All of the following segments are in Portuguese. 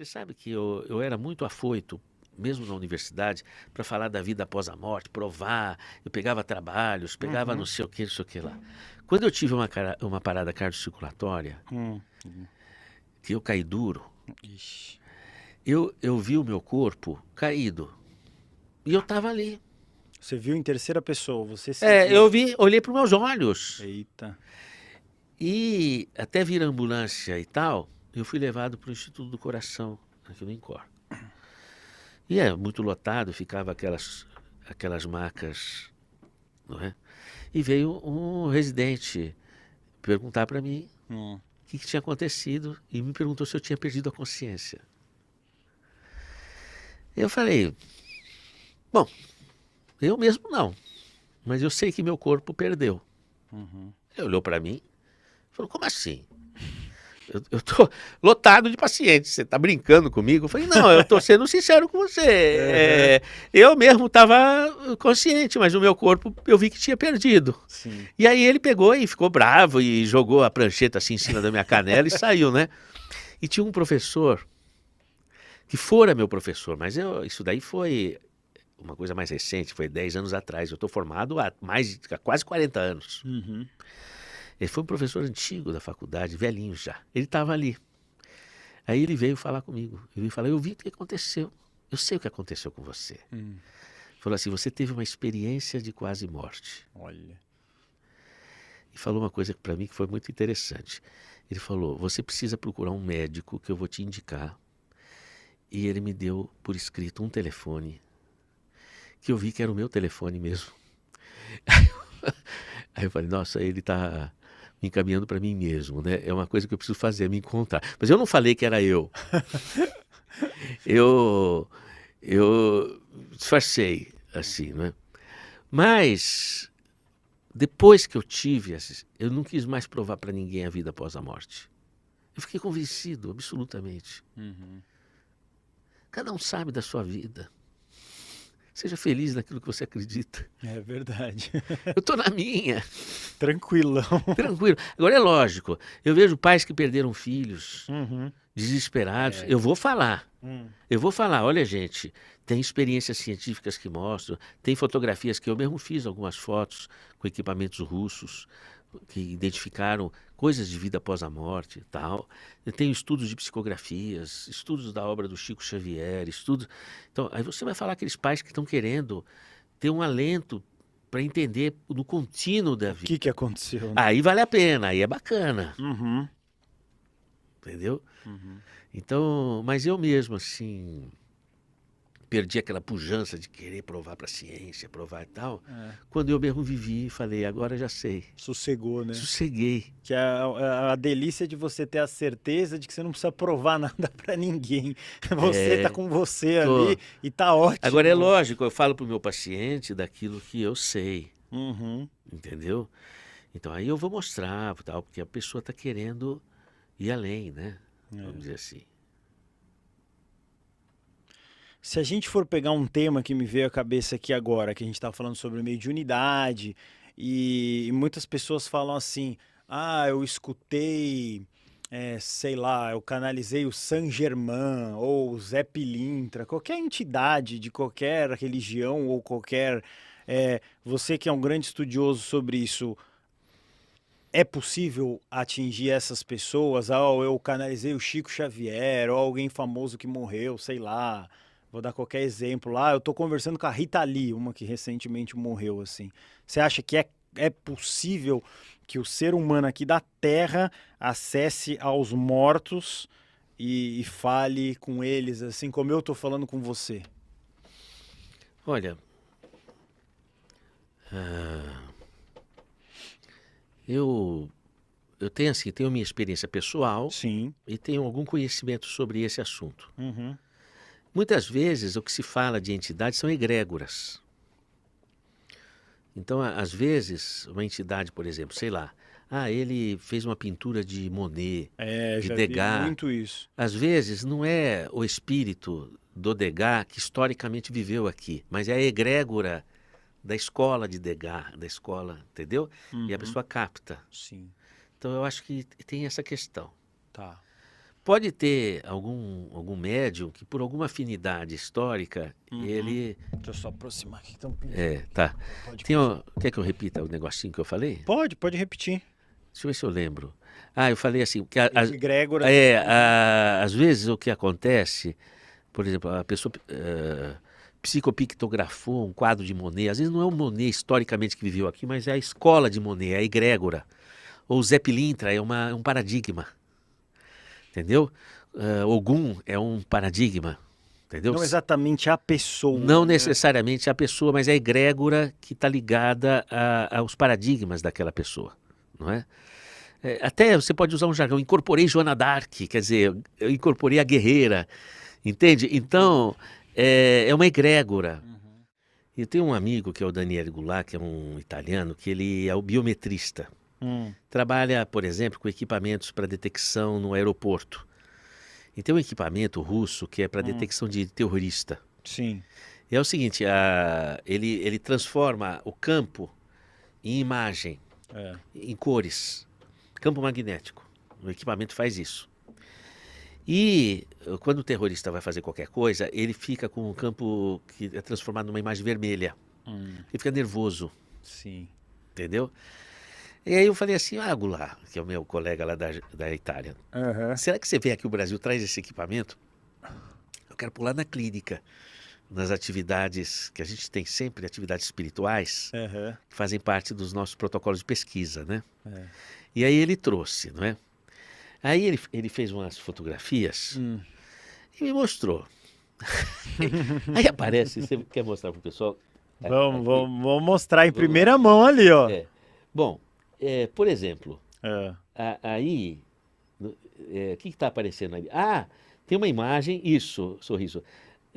Você sabe que eu era muito afoito, mesmo na universidade, para falar da vida após a morte, provar. Eu pegava trabalhos, pegava Uhum. não sei o que lá. Quando eu tive uma parada cardiocirculatória, Hum. que eu caí duro, Ixi. eu vi o meu corpo caído. E eu estava ali. Você viu em terceira pessoa, você se É, viu. eu vi, olhei para os meus olhos. Eita. E até vir a ambulância e tal, eu fui levado para o Instituto do Coração, aqui no Incor. E é muito lotado, ficava aquelas macas, não é? E veio um residente perguntar para mim Hum. o que tinha acontecido e me perguntou se eu tinha perdido a consciência. Eu falei, bom, eu mesmo não, mas eu sei que meu corpo perdeu. Uhum. Ele olhou para mim e falou, como assim? Eu tô lotado de pacientes, você tá brincando comigo? Eu falei, não, eu tô sendo sincero com você. Aham. Eu mesmo estava consciente, mas o meu corpo eu vi que tinha perdido. Sim. E aí ele pegou e ficou bravo e jogou a prancheta assim em cima da minha canela e saiu, né? E tinha um professor, que fora meu professor, mas isso daí foi uma coisa mais recente, foi 10 anos atrás. Eu estou formado há quase 40 anos. Uhum. Ele foi um professor antigo da faculdade, velhinho já. Ele estava ali. Aí ele veio falar comigo. Ele veio falar, eu vi o que aconteceu. Eu sei o que aconteceu com você. Hum. Falou assim, você teve uma experiência de quase morte. Olha. E falou uma coisa para mim que foi muito interessante. Ele falou, você precisa procurar um médico que eu vou te indicar. E ele me deu por escrito um telefone, que eu vi que era o meu telefone mesmo. Aí eu falei, nossa, ele está me encaminhando para mim mesmo, né? É uma coisa que eu preciso fazer, me encontrar. Mas eu não falei que era eu. Eu, eu disfarcei, assim, né? Mas, depois que eu tive, eu não quis mais provar para ninguém a vida após a morte. Eu fiquei convencido, absolutamente. Uhum. Cada um sabe da sua vida. Seja feliz naquilo que você acredita. É verdade. Eu estou na minha, Tranquilão. tranquilo. Agora é lógico, eu vejo pais que perderam filhos, Uhum. desesperados. É. Eu vou falar. Hum. Eu vou falar, olha gente, tem experiências científicas que mostram, tem fotografias que eu mesmo fiz algumas fotos com equipamentos russos que identificaram coisas de vida após a morte e tal. Eu tenho estudos de psicografias, estudos da obra do Chico Xavier, estudos. Então, aí você vai falar aqueles pais que estão querendo ter um alento para entender no contínuo da O vida. que aconteceu, né? Aí vale a pena, aí é bacana, Uhum. entendeu? Uhum. Então, mas eu mesmo, assim, perdi aquela pujança de querer provar para a ciência, provar e tal, É. quando eu mesmo vivi e falei, agora já sei. Sossegou, né? Sosseguei. Que é a delícia de você ter a certeza de que você não precisa provar nada pra ninguém. Você tá É, com você tô. ali e tá Agora é ótimo. lógico, eu falo para o meu paciente daquilo que eu sei, Uhum. entendeu? Então aí eu vou mostrar, tal, porque a pessoa está querendo ir além, né? Vamos É. dizer assim. Se a gente for pegar um tema que me veio à cabeça aqui agora, que a gente tá falando sobre mediunidade, e muitas pessoas falam assim: ah, eu escutei, sei lá, eu canalizei o Saint Germain ou o Zé Pilintra, qualquer entidade de qualquer religião ou qualquer. Você que é um grande estudioso sobre isso, é possível atingir essas pessoas? Ah, eu canalizei o Chico Xavier, ou alguém famoso que morreu, sei lá. Vou dar qualquer exemplo lá. Eu tô conversando com a Rita Lee, uma que recentemente morreu, assim. Você acha que é possível que o ser humano aqui da Terra acesse aos mortos e fale com eles, assim como eu tô falando com você? Olha, ah, eu, eu tenho assim, tenho minha experiência pessoal Sim. e tenho algum conhecimento sobre esse assunto. Uhum. Muitas vezes o que se fala de entidades são egrégoras. Então, às vezes, uma entidade, por exemplo, sei lá, ele fez uma pintura de Monet, É, de já vi Degas. muito isso. Às vezes não é o espírito do Degas que historicamente viveu aqui, mas é a egrégora da escola de Degas, da escola, entendeu? E a Uhum. pessoa capta. Sim. Então eu acho que tem essa questão. Tá. Pode ter algum médium que, por alguma afinidade histórica, ele... Deixa eu só aproximar aqui. Então, Tá. pode, Quer que eu repita o negocinho que eu falei? pode repetir. Deixa eu ver se eu lembro. Eu falei assim, que Egrégora. às vezes o que acontece, por exemplo, a pessoa psicopictografou um quadro de Monet, às vezes não é o Monet historicamente que viveu aqui, mas é a escola de Monet, é a egrégora. Ou o Zé Pilintra é um paradigma, entendeu? Ogum é um paradigma, entendeu? Não exatamente a pessoa. Não né? necessariamente a pessoa, mas é a egrégora que está ligada aos paradigmas daquela pessoa, não é? Até você pode usar um jargão, incorporei Joana d'Arc, quer dizer, eu incorporei a guerreira, entende? Então, é uma egrégora. Eu tenho um amigo que é o Daniele Goulart, que é um italiano, que ele é o biometrista. Trabalha, por exemplo, com equipamentos para detecção no aeroporto. E tem um equipamento russo que é para detecção de terrorista. Sim. E é o seguinte, ele transforma o campo em imagem, em cores, campo magnético. O equipamento faz isso. E quando o terrorista vai fazer qualquer coisa, ele fica com um campo que é transformado numa imagem vermelha. Ele fica nervoso, Sim. entendeu? E aí eu falei assim, Goulart, que é o meu colega lá da Itália, será que você vem aqui no Brasil, traz esse equipamento? Eu quero pular na clínica, nas atividades que a gente tem sempre, atividades espirituais, que fazem parte dos nossos protocolos de pesquisa, né? E aí ele trouxe, não é? Aí ele fez umas fotografias e me mostrou. Aí aparece, você quer mostrar para o pessoal? Vamos mostrar em primeira mão ali, ó. Bom, por exemplo, aí, o que está aparecendo ali? Tem uma imagem, isso, sorriso.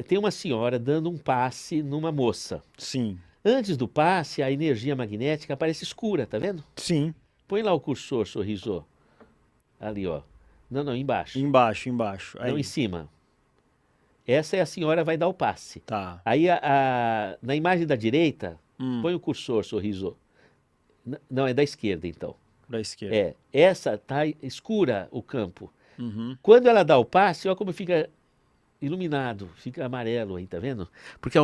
Tem uma senhora dando um passe numa moça. Sim. Antes do passe, a energia magnética aparece escura, tá vendo? Sim. Põe lá o cursor, sorriso. Ali, ó. Não, embaixo. Embaixo. Não, em cima. Essa é a senhora vai dar o passe. Tá. Aí, na imagem da direita, põe o cursor, sorriso. Não, é da esquerda, então. Da esquerda. Essa tá escura o campo. Quando ela dá o passe, olha como fica iluminado, fica amarelo aí, tá vendo? Porque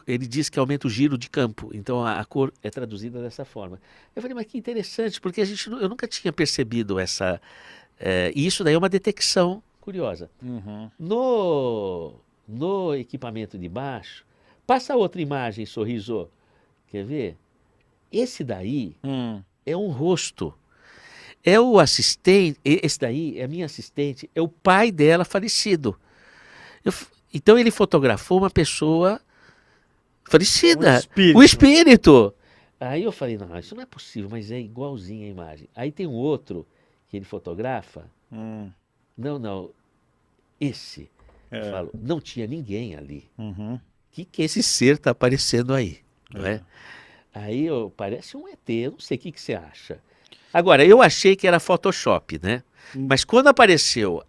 ele diz que aumenta o giro de campo, então a cor é traduzida dessa forma. Eu falei, mas que interessante, porque eu nunca tinha percebido essa... e isso daí é uma detecção curiosa. No equipamento de baixo, passa outra imagem, sorriso. Quer ver? Esse daí é um rosto. É o assistente, esse daí é a minha assistente, é o pai dela falecido. Então ele fotografou uma pessoa falecida, o espírito. Aí eu falei, não, isso não é possível, mas é igualzinho a imagem. Aí tem um outro que ele fotografa. Não, esse. Eu falo, não tinha ninguém ali. Que esse ser está aparecendo aí, não é? Aí parece um ET, eu não sei o que você acha. Agora, eu achei que era Photoshop, né? Mas quando apareceu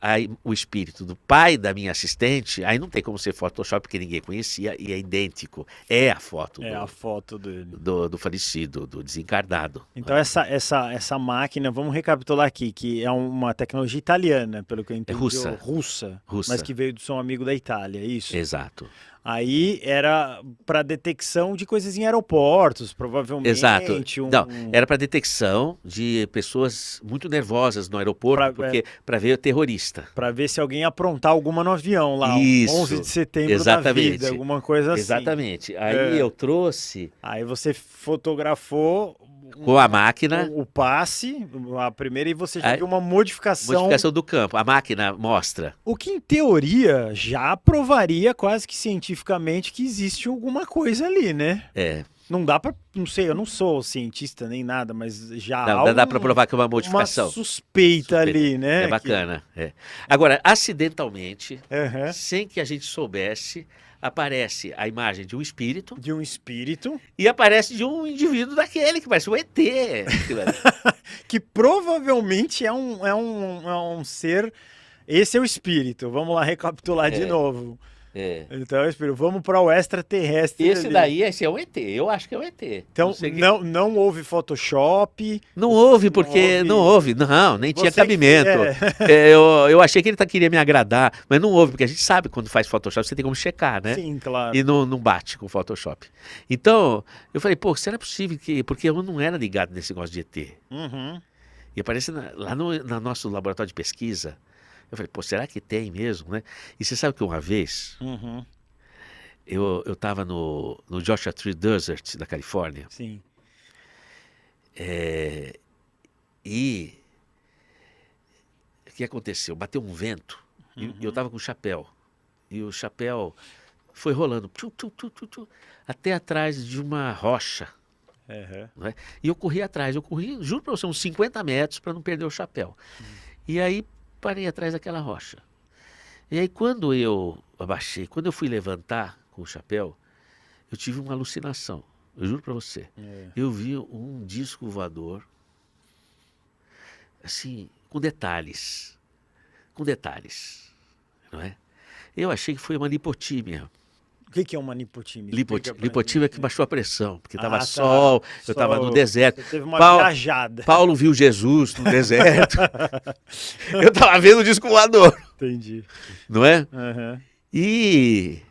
o espírito do pai da minha assistente, aí não tem como ser Photoshop, porque ninguém conhecia, e é idêntico. É a foto a foto dele. Do falecido, do desencarnado. Então essa máquina, vamos recapitular aqui, que é uma tecnologia italiana, pelo que eu entendi. Russa. Mas que veio do seu amigo da Itália, é isso? Exato. Aí era para detecção de coisas em aeroportos, provavelmente. Exato. Não, era para detecção de pessoas muito nervosas no aeroporto, para ver o terrorista. Para ver se alguém ia aprontar alguma no avião lá, isso. 11 de setembro da vida, alguma coisa assim. Exatamente. Aí eu trouxe... Aí você fotografou... Com a máquina. O passe, a primeira, e você já viu uma modificação. Modificação do campo. A máquina mostra. O que, em teoria, já provaria quase que cientificamente que existe alguma coisa ali, né? Não dá pra... Não sei, eu não sou cientista nem nada, mas já dá pra provar que é uma modificação. Uma suspeita ali, né? É bacana. Agora, acidentalmente, sem que a gente soubesse... aparece a imagem de um espírito. De um espírito. E aparece de um indivíduo daquele, que parece um ET. Que provavelmente é um ser... Esse é o espírito. Vamos lá recapitular de novo. É. Então, eu espero, vamos para o extraterrestre Esse ali. daí, esse é um ET. Eu acho que é um ET. Então, sei que- não houve Photoshop. Não houve, Não porque não houve. houve. Não, nem tinha Você que fez. cabimento. Eu achei que ele queria me agradar, mas não houve, porque a gente sabe quando faz Photoshop, você tem como checar, né? Sim, claro. E não bate com o Photoshop. Então, eu falei, pô, será possível que. Porque eu não era ligado nesse negócio de ET. Uhum. E aparece lá no nosso laboratório de pesquisa. Eu falei, pô, será que tem mesmo, né? E você sabe que uma vez Uhum. eu estava no Joshua Tree Desert, da Califórnia, Sim. e o que aconteceu? Bateu um vento e eu estava com o chapéu. E o chapéu foi rolando tchu, tchu, tchu, tchu, tchu, até atrás de uma rocha. Uhum. Não é? E eu corri atrás, juro para você, uns 50 metros para não perder o chapéu. E aí parei atrás daquela rocha. E aí quando eu abaixei, quando eu fui levantar com o chapéu, eu tive uma alucinação. Eu juro para você. Eu vi um disco voador, assim, com detalhes, não é? Eu achei que foi uma lipotímia. O que é uma lipotímia? Explica pra Lipotímia gente. que baixou a pressão, porque Ah, estava tá. sol, eu estava no Sol. deserto. Você teve uma Paulo, viajada. Paulo viu Jesus no deserto. Eu estava vendo o disco voador, Entendi. não é? Uhum. E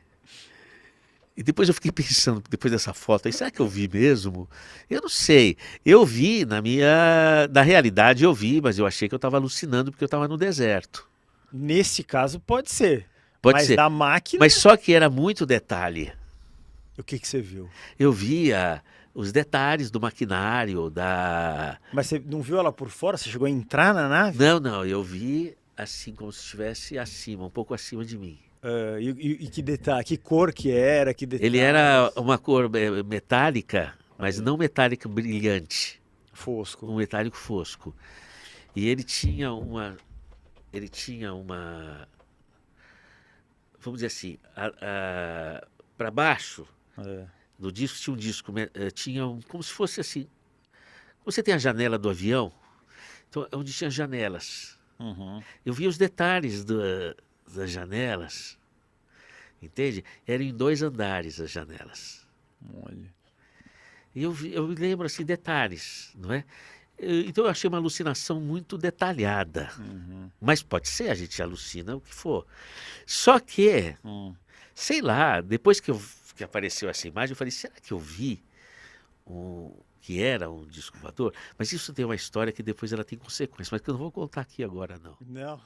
depois eu fiquei pensando, depois dessa foto aí, será que eu vi mesmo? Eu não sei. Eu vi na realidade eu vi, mas eu achei que eu estava alucinando porque eu estava no deserto. Nesse caso, pode ser. Pode Mas ser. da máquina, Mas só que era muito detalhe. o que você viu? Eu via os detalhes do maquinário, da... Mas você não viu ela por fora? Você chegou a entrar na nave? Não, eu vi assim como se estivesse acima, um pouco acima de mim. E que detalhe, que cor que era, que detalhe. Ele era uma cor metálica, mas não metálica brilhante, Fosco. um metálico fosco. E ele tinha uma, vamos dizer assim, para baixo É. do disco tinha um disco, tinha como se fosse assim, você tem a janela do avião, então é onde tinha janelas. Uhum. Eu vi os detalhes das janelas, entende? Eram em 2 andares as janelas. Olha. E eu me lembro assim, detalhes, não é? Então eu achei uma alucinação muito detalhada. Uhum. Mas pode ser, a gente alucina o que for. Só que, sei lá, depois que apareceu essa imagem, eu falei, será que eu vi que era um disco voador? Mas isso tem uma história que depois ela tem consequências, mas que eu não vou contar aqui agora, não. Não.